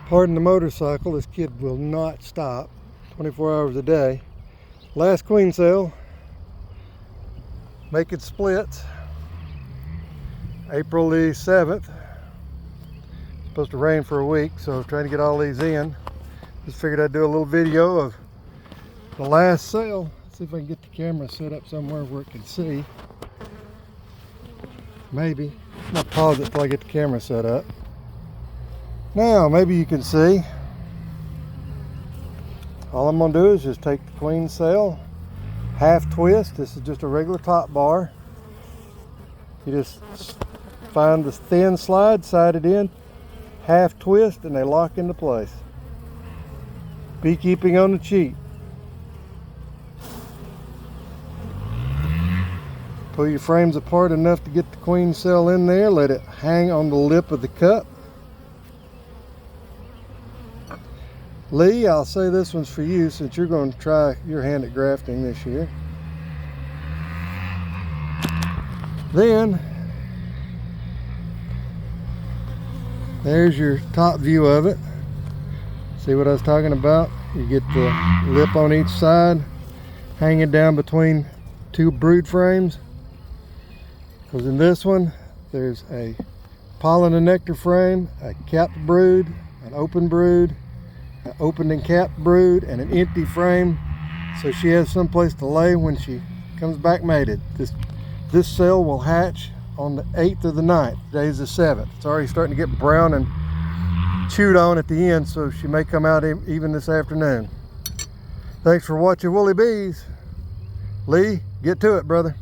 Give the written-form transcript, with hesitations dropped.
Pardon the motorcycle, this kid will not stop 24 hours a day. Last queen cell, making splits, April the 7th. Supposed to rain for a week, so trying to get all these in. Just figured I'd do a little video of the last sale. See if I can get the camera set up somewhere where it can see. Maybe. I'm gonna pause it till I get the camera set up. Now, maybe you can see. All I'm gonna do is just take the queen cell, half twist. This is just a regular top bar. You just find the thin slide, side it in, half twist, and they lock into place. Beekeeping on the cheap. Pull your frames apart enough to get the queen cell in there. Let it hang on the lip of the cup. Lee, I'll say this one's for you since you're going to try your hand at grafting this year. Then, there's your top view of it. See what I was talking about? You get the lip on each side, hanging down between two brood frames. Because in this one, there's a pollen and nectar frame, a capped brood, an open brood, an opened and capped brood, and an empty frame, so she has some place to lay when she comes back mated. This cell will hatch on the 8th or the 9th. Today's the 7th. It's already starting to get brown and chewed on at the end, so she may come out even this afternoon. Thanks for watching Woolly Bees. Lee, get to it, brother.